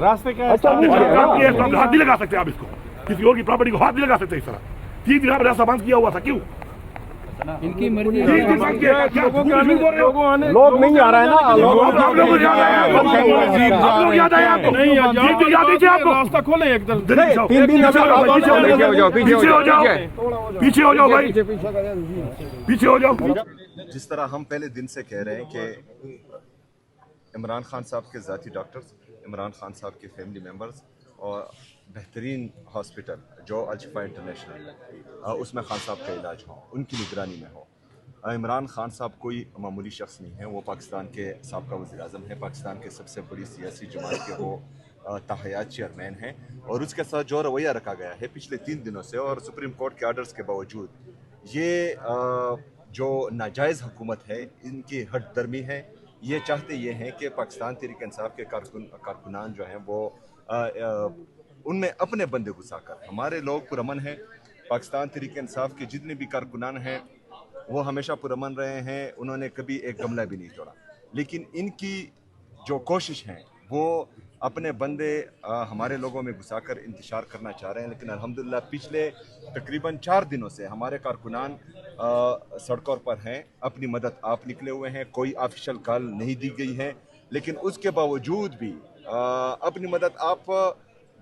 रास्ते क्या है? अच्छा, हाथ नहीं लगा सकते आप इसको, किसी और की प्रॉपर्टी को हाथ नहीं लगा सकते इस तरह। 3 दिन आप रास्ता बंद किया हुआ था, क्यों? इनकी मर्जी। लोग नहीं आ रहा है ना, लोग याद आए आपको? नहीं याद है आपको? रास्ता खोले एकदम। पीछे हो जाओ भाई, पीछे हो जाओ। जिस तरह हम पहले दिन से कह रहे हैं कि इमरान खान साहब के ज़ाती डॉक्टर्स, इमरान खान साहब के फैमिली मेम्बर्स और बेहतरीन हॉस्पिटल जो अल-शिफा इंटरनेशनल उसमें खान साहब का इलाज हो, उनकी निगरानी में हो। इमरान खान साहब कोई मामूली शख्स नहीं है, वो पाकिस्तान के साबका वज़ीर-ए-आज़म है, पाकिस्तान के सबसे बड़ी सियासी जमात के वो ताहयात चेयरमैन हैं और उसके साथ जो रवैया रखा गया है पिछले 3 दिनों से और सुप्रीम कोर्ट के आर्डर्स के बावजूद, ये जो नाजायज़ हुकूमत है इनकी हट दर्मी है। ये चाहते ये हैं कि पाकिस्तान तहरीक इंसाफ के कारकुनान जो हैं वो उनमें अपने बंदे घुसाकर, हमारे लोग पुरअमन हैं, पाकिस्तान तहरीक इंसाफ के जितने भी कारकुनान हैं वो हमेशा पुरअमन रहे हैं, उन्होंने कभी एक गमला भी नहीं तोड़ा। लेकिन इनकी जो कोशिश है वो अपने बंदे हमारे लोगों में घुसाकर इंतशार करना चाह रहे हैं। लेकिन अल्हम्दुलिल्लाह पिछले तकरीबन 4 दिनों से हमारे कारकुनान सड़कों पर हैं, अपनी मदद आप निकले हुए हैं, कोई ऑफिशियल कॉल नहीं दी गई है, लेकिन उसके बावजूद भी अपनी मदद आप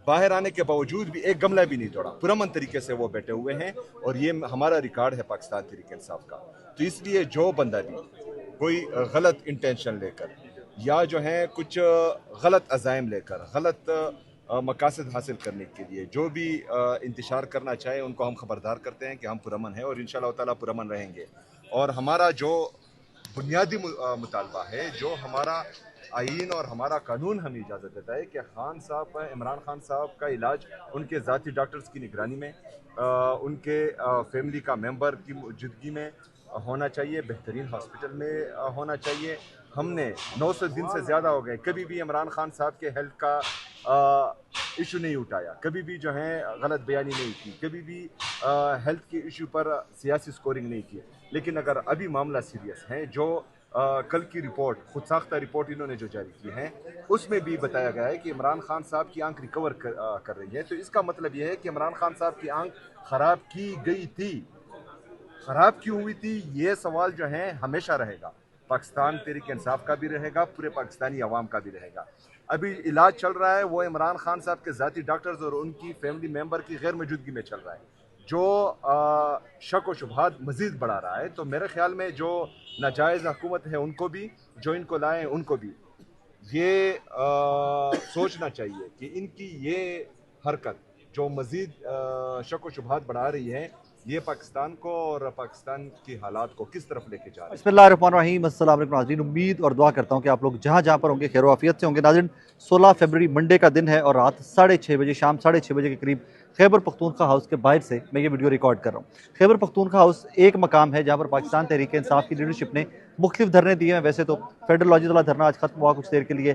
बाहर आने के बावजूद भी एक गमला भी नहीं तोड़ा, पुरअमन तरीके से वो बैठे हुए हैं और ये हमारा रिकॉर्ड है पाकिस्तान तहरीक इंसाफ का। तो इसलिए जो बंदा भी कोई गलत इंटेंशन लेकर या जो है कुछ गलत अज़ाइम लेकर गलत मकासद हासिल करने के लिए जो भी इंतशार करना चाहे, उनको हम खबरदार करते हैं कि हम पुरअमन हैं और इंशाअल्लाह ताला पुरअमन रहेंगे। और हमारा जो बुनियादी मुतालबा है, जो हमारा आईन और हमारा कानून हमें इजाज़त देता है कि खान साहब, इमरान खान साहब का इलाज उनके ज़ाती डॉक्टर्स की निगरानी में, उनके फैमिली का मेंबर की मौजूदगी में होना चाहिए, बेहतरीन हॉस्पिटल में होना चाहिए। हमने 900 दिन से ज़्यादा हो गए, कभी भी इमरान खान साहब के हेल्थ का इशू नहीं उठाया, कभी भी जो है गलत बयानी नहीं की, कभी भी हेल्थ के इशू पर सियासी स्कोरिंग नहीं की। लेकिन अगर अभी मामला सीरियस है, जो कल की रिपोर्ट, खुद साख्ता रिपोर्ट इन्होंने जो जारी की है, उसमें भी बताया गया है कि इमरान खान साहब की आंख रिकवर कर रही है। तो इसका मतलब यह है कि इमरान खान साहब की आंख ख़राब की गई थी। ख़राब क्यों हुई थी, ये सवाल जो है हमेशा रहेगा, पाकिस्तान तहरीक इंसाफ का भी रहेगा, पूरे पाकिस्तानी अवाम का भी रहेगा। अभी इलाज चल रहा है वो इमरान खान साहब के ज़ाती डॉक्टर्स और उनकी फैमिली मेम्बर की गैर मौजूदगी में चल रहा है, जो शक व शुबहात मज़ीद बढ़ा रहा है। तो मेरे ख्याल में जो नाजायज़ हुकूमत है उनको भी, जो इनको लाए उनको भी ये सोचना चाहिए कि इनकी ये हरकत जो मज़ीद शक व शुबहात बढ़ा रही है, ये पाकिस्तान को और पाकिस्तान की हालात को किस तरफ लेके जा रहे हैं। बिस्मिल्लाहिर्रहमानिर्रहीम, अस्सलाम वालेकुम नाज़रीन। उम्मीद और दुआ करता हूँ कि आप लोग जहाँ जहाँ पर होंगे खैर आफियत से होंगे। नाज़रीन, 16 फरवरी मंडे का दिन है और रात 6:30 बजे, शाम 6:30 बजे के करीब खैबर पख्तूनख्वा हाउस के बाहर से मैं ये वीडियो रिकॉर्ड कर रहा हूँ। खैबर पख्तूनख्वा हाउस एक मकाम है जहाँ पर पाकिस्तान तहरीक इंसाफ की लीडरशिप ने मुख्तलिफ धरने दिए हैं। वैसे तो फेडरलॉजी वाला धरना आज खत्म हुआ कुछ देर के लिए,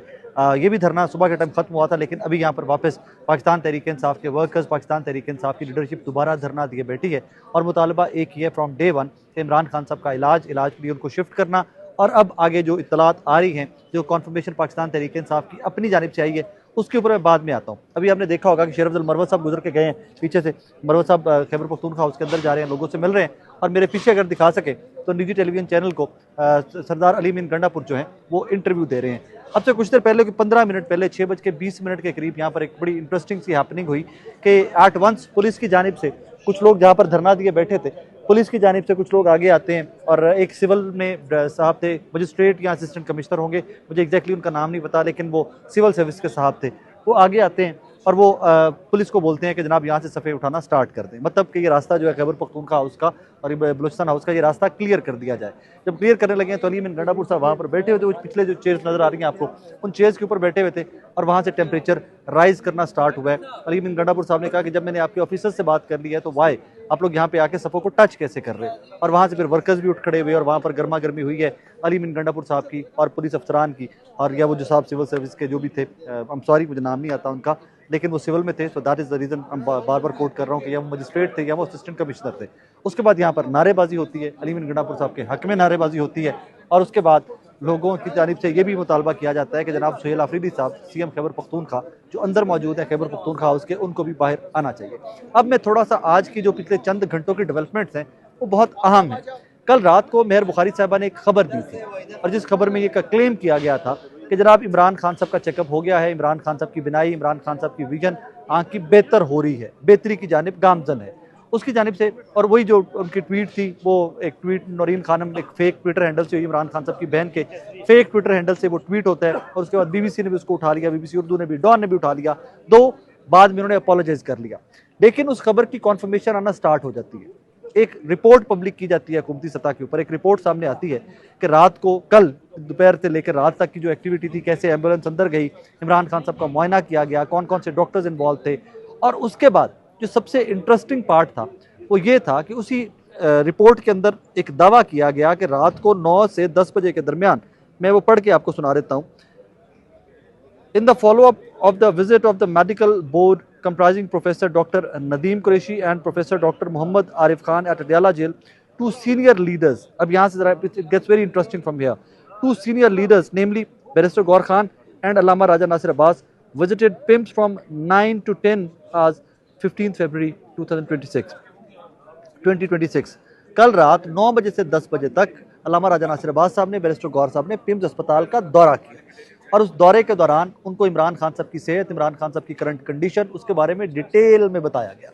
ये भी धरना सुबह के टाइम खत्म हुआ था, लेकिन अभी यहाँ पर वापस पाकिस्तान तहरीक इंसाफ के वर्कर्स, पाकिस्तान तहरीक इंसाफ की लीडरशिप दोबारा धरना दिए बैठी है और मुतालबा एक ही है फ्रॉम डे वन कि इमरान खान साहब का इलाज के लिए उनको शिफ्ट करना। और अब आगे जो इत्तलात आ रही हैं, जो कॉन्फर्मेशन पाकिस्तान तहरीक इंसाफ की अपनी जानिब से आई है, उसके ऊपर मैं बाद में आता हूँ। अभी आपने देखा होगा कि शेर अफजल मरवत साहब गुजर के गए हैं पीछे से। मरवत साहब खैबर पख्तूनख्वा हाउस के अंदर जा रहे हैं, लोगों से मिल रहे हैं और मेरे पीछे अगर दिखा सके तो निजी टेलीविजन चैनल को सरदार अली मीन गंडापुर जो हैं वो इंटरव्यू दे रहे हैं। अब से कुछ देर पहले, 15 मिनट पहले, 6:20 के करीब यहाँ पर एक बड़ी इंटरेस्टिंग सी हैपनिंग हुई कि एट वंस पुलिस की जानिब से कुछ लोग जहाँ पर धरना दिए बैठे थे, पुलिस की जानिब से कुछ लोग आगे आते हैं और एक सिविल में साहब थे, मजिस्ट्रेट या असिस्टेंट कमिश्नर होंगे, मुझे एग्जैक्टली उनका नाम नहीं पता, लेकिन वो सिविल सर्विस के साहब थे। वो आगे आते हैं और वो पुलिस को बोलते हैं कि जनाब यहाँ से सफ़े उठाना स्टार्ट कर दें, मतलब कि ये रास्ता जो है खैबर पख्तूनख्वा हाउस का और बलूचिस्तान हाउस का, ये रास्ता क्लियर कर दिया जाए। जब क्लियर करने लगे तो अली मीन गंडापुर साहब वहाँ पर बैठे हुए थे, वो पिछले जो चेयर्स नज़र आ रही हैं आपको, उन चेयर्स के ऊपर बैठे हुए थे और वहाँ से टेम्परेचर राइज करना स्टार्ट हुआ है। अली मीन गंडापुर साहब ने कहा कि जब मैंने आपके ऑफिसर से बात कर ली है तो वाई आप लोग यहाँ पे आके सफ़ों को टच कैसे कर रहे हैं। और वहाँ से फिर वर्कर्स भी उठ खड़े हुए और वहाँ पर गर्मा गर्मी हुई है अली मीन गंडापुर साहब की और पुलिस अफसरान की, और या वो जो साहब सिविल सर्विस के जो भी थे, आई एम सॉरी मुझे नाम नहीं आता उनका, लेकिन वो सिविल में थे। So that is the reason बार बार कोट कर रहा हूँ कि या वो मजिस्ट्रेट थे या वो असिस्टेंट कमिश्नर थे। उसके बाद यहाँ पर नारेबाजी होती है, अली मीन गंडापुर साहब के हक में नारेबाजी होती है और उसके बाद लोगों की जानिब से ये भी मुतालबा किया जाता है कि जनाब सुहेल आफरीदी साहब सीएम खैबर पख्तूनख्वा जो अंदर मौजूद है खैबर पख्तूनख्वा हाउस के, उनको भी बाहर आना चाहिए। अब मैं थोड़ा सा आज की जो पिछले चंद घंटों की डेवलपमेंट्स हैं वो बहुत अहम है। कल रात को मेहर बुखारी साहबा ने एक खबर दी थी और जिस खबर में ये क्लेम किया गया था कि जनाब इमरान खान साहब का चेकअप हो गया है, इमरान खान साहब की बिनाई, इमरान खान साहब की विजन आँख की बेहतर हो रही है, बेहतरी की जानिब गामजन है उसकी जानिब से। और वही जो उनकी ट्वीट थी वो एक ट्वीट नौरीन खानम एक फेक ट्विटर हैंडल से हुई, इमरान खान साहब की बहन के फेक ट्विटर हैंडल से वो ट्वीट होता है और उसके बाद बीबीसी ने भी उसको उठा लिया, बीबीसी उर्दू ने भी, डॉन ने भी उठा लिया, दो बाद में उन्होंने अपोलोजाइज कर लिया। लेकिन उस खबर की कॉन्फर्मेशन आना स्टार्ट हो जाती है, एक रिपोर्ट पब्लिक की जाती है हुकूमती सतह के ऊपर, एक रिपोर्ट सामने आती है कि रात को कल दोपहर से लेकर रात तक की जो एक्टिविटी थी, कैसे एम्बुलेंस अंदर गई, इमरान खान साहब का मुआयना किया गया, कौन कौन से डॉक्टर्स इन्वॉल्व थे। और उसके बाद जो सबसे इंटरेस्टिंग पार्ट था वो ये था कि उसी रिपोर्ट के अंदर एक दावा किया गया कि रात को 9 से 10 बजे के दरमियान, मैं वो पढ़ के आपको सुना देता हूँ। In the follow-up of the visit of the medical board comprising Professor Dr. Nadeem Qureshi and Professor Dr. Muhammad Arif Khan at Adiala Jail, two senior leaders, अब यहाँ से जरा it gets very interesting from here, two senior leaders namely Barrister Gaur Khan and Allama Raja Nasir Abbas visited PIMS from 9 to 10 hours 15th February 2026। कल रात 9 बजे से 10 बजे तक अल्लामा राजा नासिर अब्बास साहब ने, बैरिस्टर गौर साहब ने पिम्स अस्पताल का दौरा किया और उस दौरे के दौरान उनको इमरान खान साहब की सेहत, इमरान खान साहब की करंट कंडीशन, उसके बारे में डिटेल में बताया गया।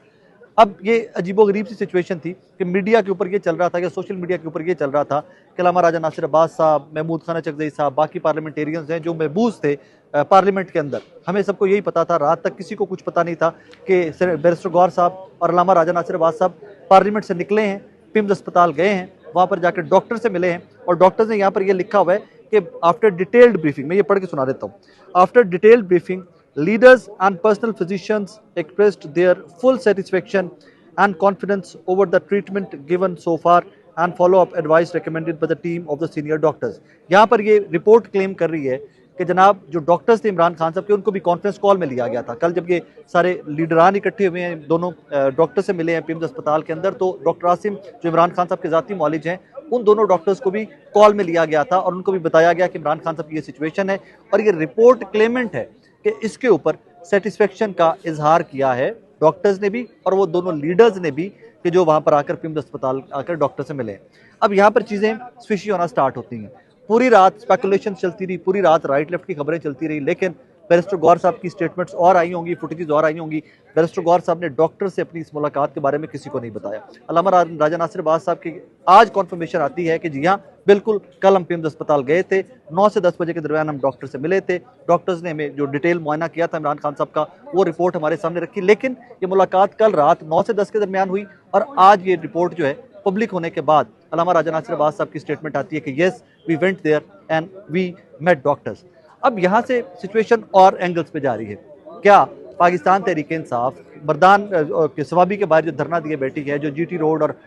अब ये अजीबोगरीब सी सिचुएशन थी कि मीडिया के ऊपर ये चल रहा था, कि सोशल मीडिया के ऊपर ये चल रहा था कि अल्लामा राजा नासिर अब्बास साहब, महमूद खान चकजई साहब, बाकी पार्लियामेंटेरियंस हैं जो महबूस थे पार्लियामेंट के अंदर, हमें सबको यही पता था, रात तक किसी को कुछ पता नहीं था कि बैरिस्टर गौर साहब और अल्लामा राजा नासिर अब्बास साहब पार्लियामेंट से निकले हैं, पिम्स अस्पताल गए हैं, वहाँ पर जाकर डॉक्टर से मिले हैं और डॉक्टर्स ने यहाँ पर यह लिखा हुआ है कि आफ्टर डिटेल्ड ब्रीफिंग, मैं ये पढ़ के सुना देता हूँ, after detailed briefing leaders and personal physicians expressed there full satisfaction and confidence over the treatment given so far and follow-up advice recommended by the team of the senior doctors। यहाँ पर ये रिपोर्ट क्लेम कर रही है कि जनाब जो doctors थे इमरान खान साहब के, उनको भी कॉन्फ्रेंस कॉल में लिया गया था। कल जब ये सारे लीडरान इकट्ठे हुए हैं, दोनों डॉक्टर से मिले हैं पिम्स अस्पताल के अंदर, तो डॉक्टर आसिम जो इमरान खान साहब के ज़ाती मौलिज हैं, उन दोनों डॉक्टर्स को भी कॉल में लिया गया था और उनको भी बताया गया कि इमरान खान साहब की ये सिचुएशन है और ये रिपोर्ट क्लेमेंट है कि इसके ऊपर सेटिस्फेक्शन का इजहार किया है डॉक्टर्स ने भी और वो दोनों लीडर्स ने भी कि जो वहाँ पर आकर पिम्स अस्पताल आकर डॉक्टर से मिले। अब यहाँ पर चीज़ें स्विशी होना स्टार्ट होती हैं। पूरी रात स्पेकुलेशन चलती रही, पूरी रात राइट लेफ्ट की खबरें चलती रही, लेकिन बैरिस्टर गौर साहब की स्टेटमेंट्स और आई होंगी, फुटेजेस और आई होंगी। बैरिस्टर गौर साहब ने डॉक्टर से अपनी इस मुलाकात के बारे में किसी को नहीं बताया। अल्लामा राजा नासिर अब्बास साहब की आज कॉन्फर्मेशन आती है कि जी हाँ बिल्कुल, कल हम पिम्स अस्पताल गए थे, 9 से 10 बजे के दरमियान हम डॉक्टर से मिले थे, डॉक्टर्स ने हमें जो डिटेल मुआयना किया था इमरान खान साहब का, वो रिपोर्ट हमारे सामने रखी। लेकिन ये मुलाकात कल रात 9 से 10 के दरमियान हुई और आज ये रिपोर्ट जो है पब्लिक होने के बाद अल्लामा राजा नासिर अब्बास साहब की स्टेटमेंट आती है कि yes we went there and we met doctors. अब यहाँ से सिचुएशन और एंगल्स पे जा रही है। क्या पाकिस्तान तहरीक इंसाफ मर्दान के सवाबी के बाहर जो धरना दिए बैठी है, जो जीटी रोड और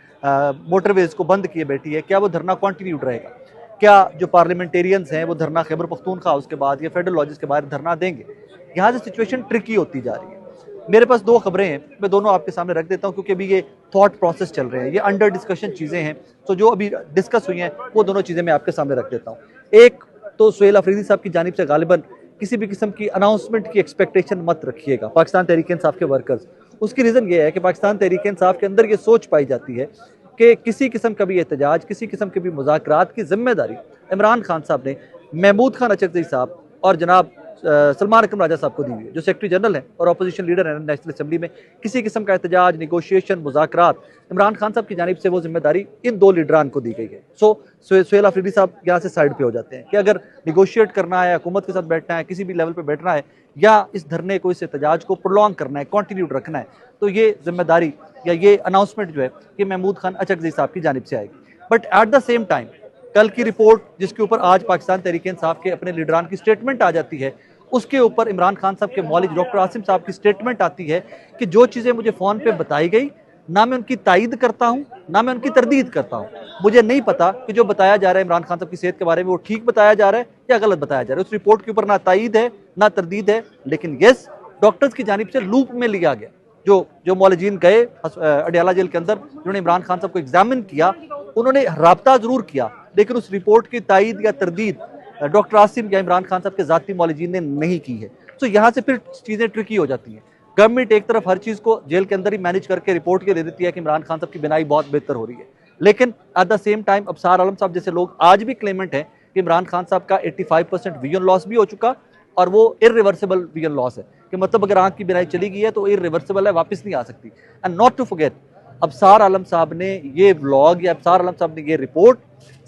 मोटरवेज को बंद किए बैठी है, क्या वो धरना कंटिन्यूड रहेगा? क्या जो पार्लियामेंटेरियंस हैं वो धरना खैबर पख्तूनख्वा हाउस के बाद या फेडरल लॉजेस के बाहर धरना देंगे? यहाँ से सिचुएशन ट्रिकी होती जा रही है। मेरे पास दो खबरें हैं, मैं दोनों आपके सामने रख देता हूँ क्योंकि अभी ये थॉट प्रोसेस चल रहे हैं, ये अंडर डिस्कशन चीज़ें हैं, तो जो अभी डिस्कस हुई हैं वो दोनों चीज़ें मैं आपके सामने रख देता हूँ। एक तो सुहेल आफरीदी साहब की जानिब से गालिबन किसी भी किस्म की अनाउंसमेंट की एक्सपेक्टेशन मत रखिएगा पाकिस्तान तहरीक इंसाफ के वर्कर्स। उसकी रीज़न ये है कि पाकिस्तान तहरीक इंसाफ के अंदर ये सोच पाई जाती है कि किसी किस्म का भी एहतजाज, किसी किस्म के भी मुज़ाकरात की जिम्मेदारी इमरान खान साहब ने महमूद खान चकजई साहब और जनाब सलमान अकरम राजा साहब को दी हुई है, जो सेक्रेटरी जनरल हैं और अपोजिशन लीडर हैं नेशनल असम्बली में। किसी किस्म का एहतजाज, निगोशिएशन, मुज़ाकरात इमरान खान साहब की जानिब से वो जिम्मेदारी इन दो लीडरान को दी गई है। सुहेल आफरीदी साहब यहाँ से साइड पे हो जाते हैं कि अगर निगोशिएट करना है, हुकूमत के साथ बैठना है, किसी भी लेवल पे बैठना है या इस धरने को, इस एहतजाज को प्रोलॉन्ग करना है, कंटिन्यूड रखना है, तो ये जिम्मेदारी या ये अनाउंसमेंट जो है ये महमूद खान चकजई साहब की जानिब से आएगी। But at the same time कल की रिपोर्ट जिसके ऊपर आज पाकिस्तान तहरीक इंसाफ के अपने लीडरान की स्टेटमेंट आ जाती है, उसके ऊपर इमरान खान साहब के मौलिक डॉक्टर आसिम साहब की स्टेटमेंट आती है कि जो चीज़ें मुझे फ़ोन पे बताई गई, ना मैं उनकी तायद करता हूं, ना मैं उनकी तरदीद करता हूं। मुझे नहीं पता कि जो बताया जा रहा है इमरान खान साहब की सेहत के बारे में वो ठीक बताया जा रहा है या गलत बताया जा रहा है। उस रिपोर्ट के ऊपर ना तायद है ना तरदीद है, लेकिन यस डॉक्टर्स की जानिब से लूप में लिया गया। जो मौलजीन गए अडियाला जेल के अंदर, जिन्होंने इमरान खान साहब को एग्जामिन किया, उन्होंने राब्ता जरूर किया, लेकिन उस रिपोर्ट की तायद या तरदीद डॉक्टर आसिम या इमरान खान साहब के ज़ाती मौलिजीन ने नहीं की है। तो यहाँ से फिर चीज़ें ट्रिकी हो जाती हैं। गवर्नमेंट एक तरफ हर चीज़ को जेल के अंदर ही मैनेज करके रिपोर्ट के दे देती है कि इमरान खान साहब की बिनाई बहुत बेहतर हो रही है, लेकिन एट द सेम टाइम अबसार आलम साहब जैसे लोग आज भी क्लेमेंट हैं कि इमरान खान साहब का 85% विजन लॉस भी हो चुका और वो इरिवर्सिबल विजन लॉस है, कि मतलब अगर आंख की बिनाई चली गई है तो इरिवर्सिबल है, वापस नहीं आ सकती। एंड नॉट टू फॉरगेट, अबसार आलम साहब ने ये व्लॉग या अबसार आलम साहब ने ये रिपोर्ट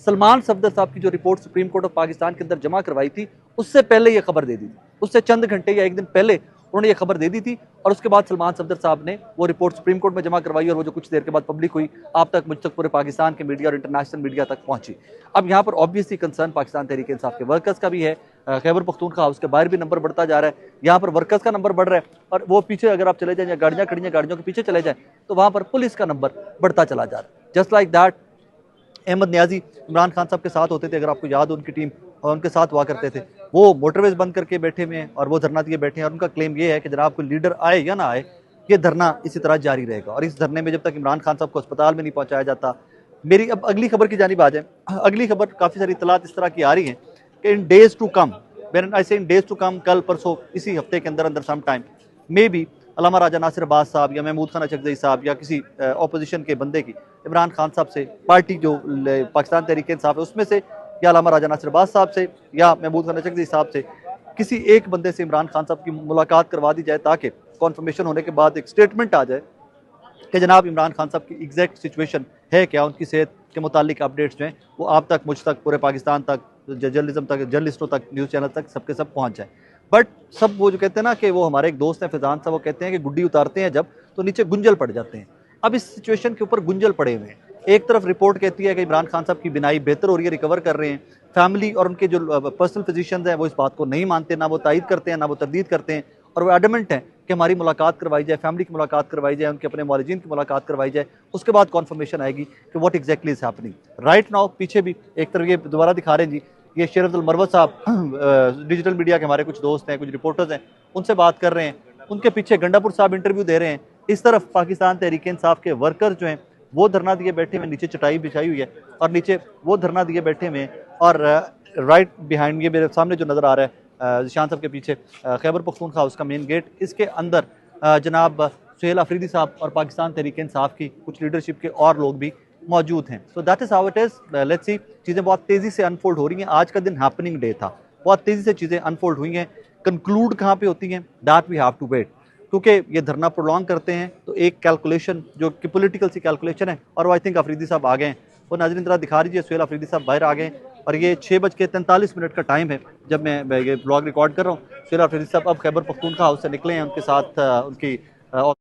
सलमान सफदर साहब की जो report supreme court of Pakistan के अंदर जमा करवाई थी उससे पहले ये खबर दे दी थी। उससे चंद घंटे या एक दिन पहले उन्होंने ये खबर दे दी थी और उसके बाद सलमान सफदर साहब ने वो रिपोर्ट सुप्रीम कोर्ट में जमा करवाई और वो जो कुछ देर के बाद पब्लिक हुई, आप तक, मुझ तक, पूरे पाकिस्तान के मीडिया और इंटरनेशनल मीडिया तक पहुंची। अब यहाँ पर ऑब्वियसली कंसर्न पाकिस्तान तहरीक इंसाफ के वर्कर्स का भी है। खैबर पख्तूनख्वा हाउस के बाहर भी नंबर बढ़ता जा रहा है, यहाँ पर वर्कर्स का नंबर बढ़ रहा है और वो पीछे अगर आप चले जाएं या गाड़ियाँ खड़ी हैं गाड़ियों के पीछे चले जाएं तो वहाँ पर पुलिस का नंबर बढ़ता चला जा रहा है। Just like that Ahmad Niazi Imran Khan साहब के साथ होते थे, अगर आपको याद हो, उनकी टीम और उनके साथ हुआ करते थे, वो मोटरवेज बंद करके बैठे हुए हैं और वो धरना दिए बैठे हैं और उनका क्लेम ये है कि जनाब कोई लीडर आए या ना आए, ये धरना इसी तरह जारी रहेगा। और इस धरने में जब तक इमरान खान साहब को अस्पताल में नहीं पहुंचाया जाता, मेरी अब अगली खबर की जानिब आ जाए। अगली खबर काफ़ी सारी इतलात इस तरह की आ रही हैं कि in days to come, in days to come, कल परसों इसी हफ्ते के अंदर अंदर some time may be Allama Raja Nasir Abbas साहब या महमूद खान अचकज़ई साहब या किसी अपोजिशन के बंदे की इमरान खान साहब से, पार्टी जो पाकिस्तान तहरीक इंसाफ है उसमें से, या अल्लामा राजा नासिर अब्बास साहब से या महमूद खान अचकज़ई साहब से, किसी एक बंदे से इमरान खान साहब की मुलाकात करवा दी जाए ताकि कॉन्फर्मेशन होने के बाद एक स्टेटमेंट आ जाए कि जनाब इमरान खान साहब की एग्जैक्ट सिचुएशन है क्या, उनकी सेहत के मुतालिक अपडेट्स जो हैं वो आप तक, मुझ तक, पूरे पाकिस्तान तक, जर्नलिज्म तक, जर्नलिस्टों तक, न्यूज़ चैनल तक, सबके सब पहुँच जाए। बट सब वो जो कहते हैं ना कि वो हमारे एक दोस्त हैं फैजान साहब, वो कहते हैं कि गुड्डी उतारते हैं जब तो नीचे गुंजल पड़ जाते हैं। अब इस सिचुएशन के ऊपर गुंजल पड़े हुए हैं। एक तरफ रिपोर्ट कहती है कि इमरान खान साहब की बिनाई बेहतर हो रही है, रिकवर कर रहे हैं। फैमिली और उनके जो पर्सनल फिजिशियंस हैं वो इस बात को नहीं मानते, ना वो तायद करते हैं, ना वो तरदीद करते हैं और वो एडमेंट हैं कि हमारी मुलाकात करवाई जाए, फैमिली की मुलाकात करवाई जाए, उनके अपने मौलिजीन की मुलाकात करवाई जाए, उसके बाद कॉन्फर्मेशन आएगी कि what exactly is happening right now. पीछे भी एक तरफ ये दोबारा दिखा रहे हैं जी, ये शेर अब्दुल मरवत साहब डिजिटल मीडिया के हमारे कुछ दोस्त हैं, कुछ रिपोर्टर्स हैं, उनसे बात कर रहे हैं, उनके पीछे गंडापुर साहब इंटरव्यू दे रहे हैं। इस तरफ पाकिस्तान तहरीक इंसाफ के वर्कर्स जो हैं वो धरना दिए बैठे हुए, नीचे चटाई बिछाई हुई है और नीचे वो धरना दिए बैठे हुए हैं। और राइट बिहाइंड ये मेरे सामने जो नज़र आ रहा है जिशान साहब के पीछे खैबर पख्तूनख्वा हाउस का मेन गेट, इसके अंदर जनाब सुहेल अफरीदी साहब और पाकिस्तान तहरीक इंसाफ की कुछ लीडरशिप के और लोग भी मौजूद हैं। सो that is how it is. Let's see, चीज़ें बहुत तेज़ी से अनफोल्ड हो रही हैं। आज का दिन हैपनिंग डे था, बहुत तेज़ी से चीज़ें अनफोल्ड हुई हैं। कंक्लूड कहाँ पे होती हैं, that we have to wait, क्योंकि ये धरना प्रोलॉन्ग करते हैं तो एक कैलकुलेशन जो कि पॉलिटिकल सी कैलकुलेशन है, और वो आई थिंक अफरीदी साहब आ गए हैं। वो नाज़रीन तरह दिखा दीजिए, सुहेल अफरीदी साहब बाहर आ गए हैं और ये 6:43 का टाइम है जब मैं ये ब्लॉग रिकॉर्ड कर रहा हूँ। सुहेल अफरीदी साहब अब खैबर पख्तूनख्वा हाउस से निकले हैं, उनके साथ उनकी